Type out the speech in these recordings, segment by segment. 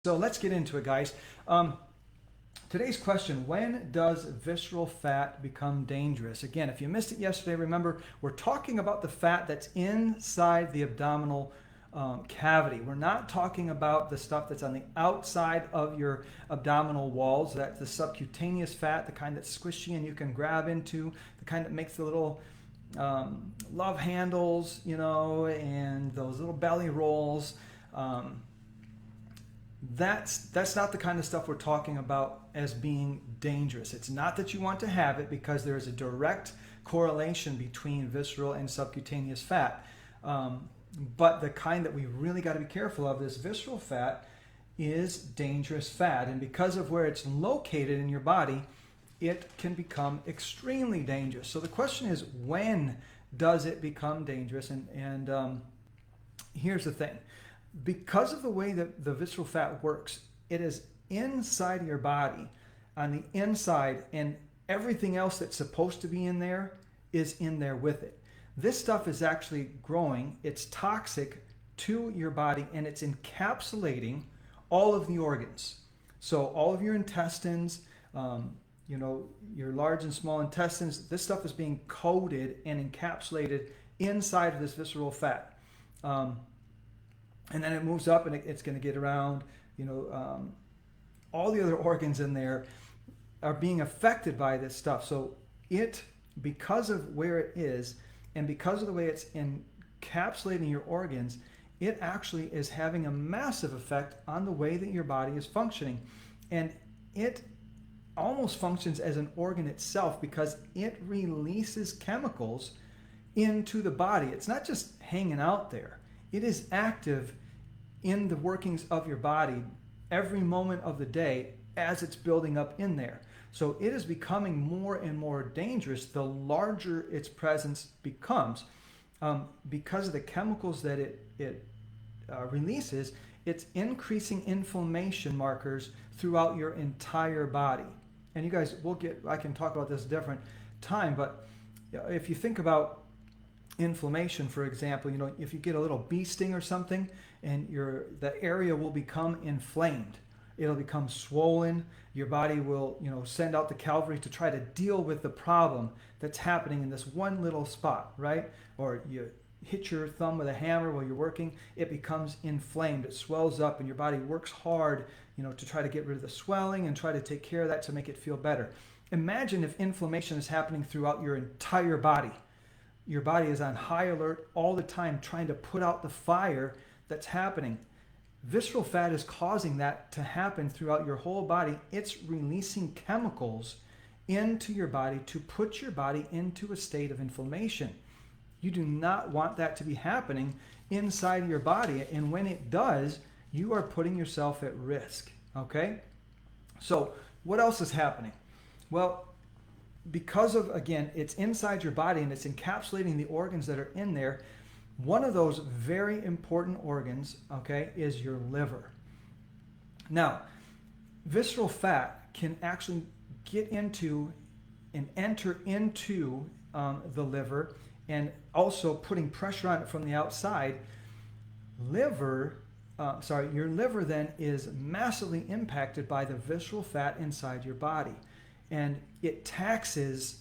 So let's get into it, guys. Today's question, when does visceral fat become dangerous? Again, if you missed it yesterday, remember, we're talking about the fat that's inside the abdominal cavity. We're not talking about the stuff that's on the outside of your abdominal walls. That's the subcutaneous fat, the kind that's squishy and you can grab into, the kind that makes the little love handles, and those little belly rolls. That's not the kind of stuff we're talking about as being dangerous. It's not that you want to have it, because there is a direct correlation between visceral and subcutaneous fat. But the kind that we really got to be careful of, this visceral fat, is dangerous fat. And because of where it's located in your body, it can become extremely dangerous. So the question is, when does it become dangerous? And here's the thing. Because of the way that the visceral fat works, it is inside your body, on the inside, and everything else that's supposed to be in there is in there with it. This stuff is actually growing, it's toxic to your body, and it's encapsulating all of the organs. So all of your intestines, your large and small intestines, this stuff is being coated and encapsulated inside of this visceral fat. And then it moves up and it's going to get around, all the other organs in there are being affected by this stuff. So because of where it is and because of the way it's encapsulating your organs, it actually is having a massive effect on the way that your body is functioning. And it almost functions as an organ itself, because it releases chemicals into the body. It's not just hanging out there. It is active in the workings of your body every moment of the day as it's building up in there. So it is becoming more and more dangerous the larger its presence becomes. Because of the chemicals that it releases, it's increasing inflammation markers throughout your entire body. And you guys, I can talk about this a different time, but if you think about inflammation, for example, if you get a little bee sting or something, and the area will become inflamed, it'll become swollen. Your body will send out the cavalry to try to deal with the problem that's happening in this one little spot, right? Or you hit your thumb with a hammer while you're working, it becomes inflamed, it swells up, and your body works hard to try to get rid of the swelling and try to take care of that to make it feel better. Imagine if inflammation is happening throughout your entire body. Your body is on high alert all the time, trying to put out the fire that's happening. Visceral fat is causing that to happen throughout your whole body. It's releasing chemicals into your body to put your body into a state of inflammation. You do not want that to be happening inside your body. And when it does, you are putting yourself at risk. Okay? So what else is happening? Well, because of, again, it's inside your body and it's encapsulating the organs that are in there, one of those very important organs, okay, is your liver. Now, visceral fat can actually get into and enter into the liver, and also putting pressure on it from the outside. Your liver then is massively impacted by the visceral fat inside your body. And it taxes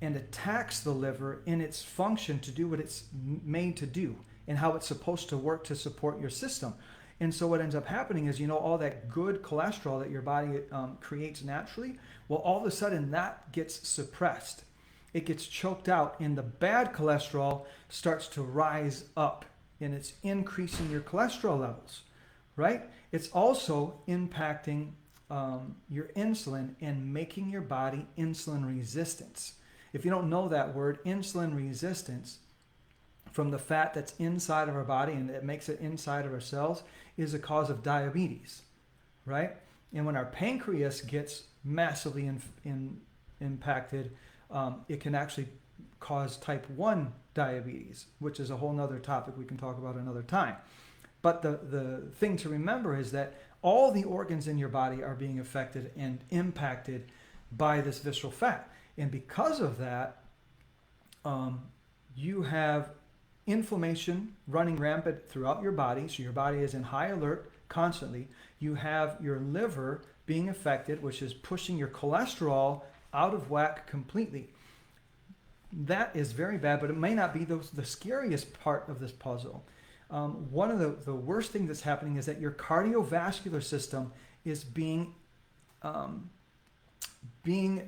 and attacks the liver in its function to do what it's made to do and how it's supposed to work to support your system. And so what ends up happening is, all that good cholesterol that your body creates naturally, well, all of a sudden that gets suppressed. It gets choked out, and the bad cholesterol starts to rise up, and it's increasing your cholesterol levels, right? It's also impacting your insulin and making your body insulin resistant. If you don't know that word, insulin resistance, from the fat that's inside of our body and that makes it inside of our cells, is a cause of diabetes, right? And when our pancreas gets massively impacted, it can actually cause type 1 diabetes, which is a whole nother topic we can talk about another time. But the thing to remember is that all the organs in your body are being affected and impacted by this visceral fat. And because of that, you have inflammation running rampant throughout your body. So your body is in high alert constantly. You have your liver being affected, which is pushing your cholesterol out of whack completely. That is very bad, but it may not be the scariest part of this puzzle. One of the worst things that's happening is that your cardiovascular system is being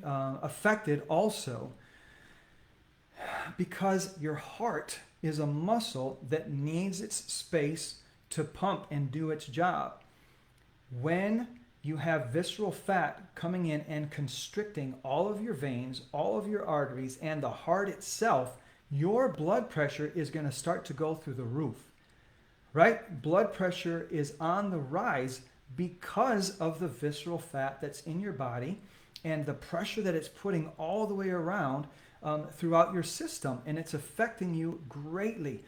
affected also, because your heart is a muscle that needs its space to pump and do its job. When you have visceral fat coming in and constricting all of your veins, all of your arteries, and the heart itself, your blood pressure is going to start to go through the roof, right? Blood pressure is on the rise because of the visceral fat that's in your body and the pressure that it's putting all the way around throughout your system, and it's affecting you greatly.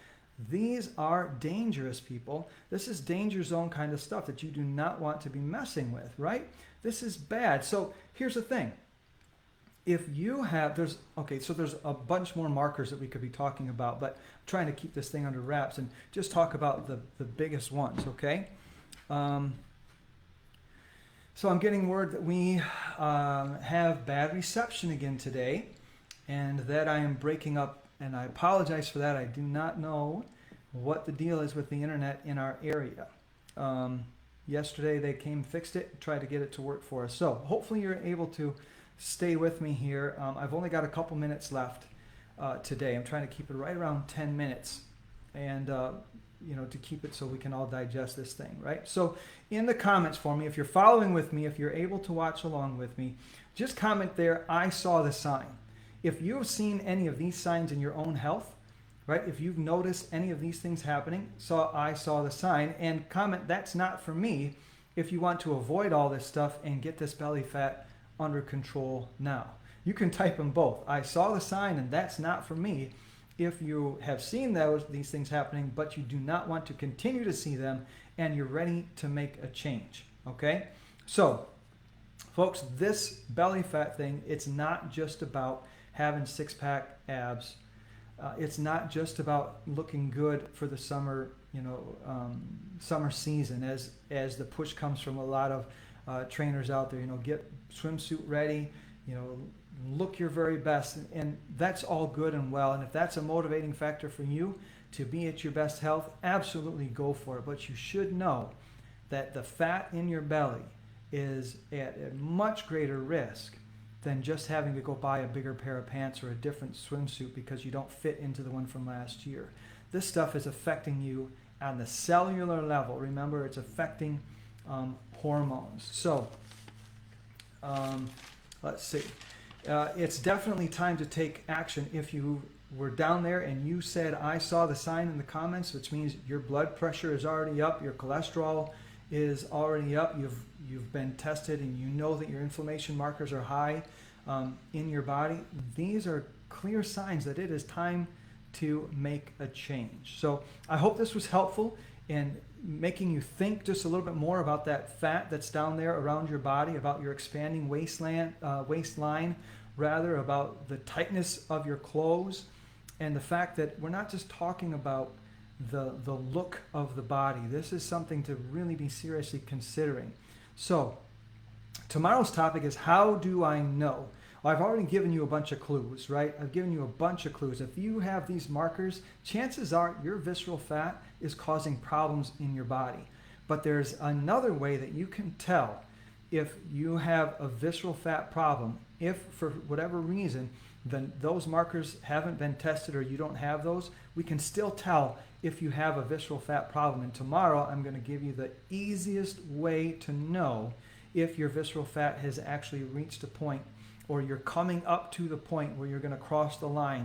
These are dangerous, people. This is danger zone kind of stuff that you do not want to be messing with, right? This is bad. So here's the thing. If you have, there's a bunch more markers that we could be talking about, but I'm trying to keep this thing under wraps and just talk about the biggest ones, okay? So I'm getting word that we have bad reception again today, and that I am breaking up, and I apologize for that. I do not know what the deal is with the internet in our area. Yesterday they came, fixed it, tried to get it to work for us. So hopefully you're able to stay with me here. I've only got a couple minutes left today. I'm trying to keep it right around 10 minutes, and to keep it so we can all digest this thing, right? So in the comments for me, if you're following with me, if you're able to watch along with me, just comment there, I saw the sign. If you've seen any of these signs in your own health, right? If you've noticed any of these things happening, I saw the sign, and comment, that's not for me, if you want to avoid all this stuff and get this belly fat under control now. You can type them both. I saw the sign and that's not for me, if you have seen these things happening, but you do not want to continue to see them and you're ready to make a change, okay? So, folks, this belly fat thing, it's not just about having six-pack abs. It's not just about looking good for the summer, summer season, as the push comes from a lot of trainers out there. Get swimsuit ready, look your very best, and that's all good and well. And if that's a motivating factor for you to be at your best health, absolutely go for it. But you should know that the fat in your belly is at a much greater risk than just having to go buy a bigger pair of pants or a different swimsuit because you don't fit into the one from last year. This stuff is affecting you on the cellular level. Remember, it's affecting hormones. So, let's see. It's definitely time to take action. If you were down there and you said, I saw the sign in the comments, which means your blood pressure is already up, your cholesterol is already up, you've been tested, and you know that your inflammation markers are high in your body, these are clear signs that it is time to make a change. So I hope this was helpful in making you think just a little bit more about that fat that's down there around your body, about your expanding waistline, about the tightness of your clothes, and the fact that we're not just talking about the look of the body. This is something to really be seriously considering. So tomorrow's topic is, how do I know? Well, I've already given you a bunch of clues, right? I've given you a bunch of clues. If you have these markers, chances are your visceral fat is causing problems in your body. But there's another way that you can tell if you have a visceral fat problem. If for whatever reason then those markers haven't been tested or you don't have those, we can still tell if you have a visceral fat problem. And tomorrow I'm going to give you the easiest way to know if your visceral fat has actually reached a point, or you're coming up to the point where you're going to cross the line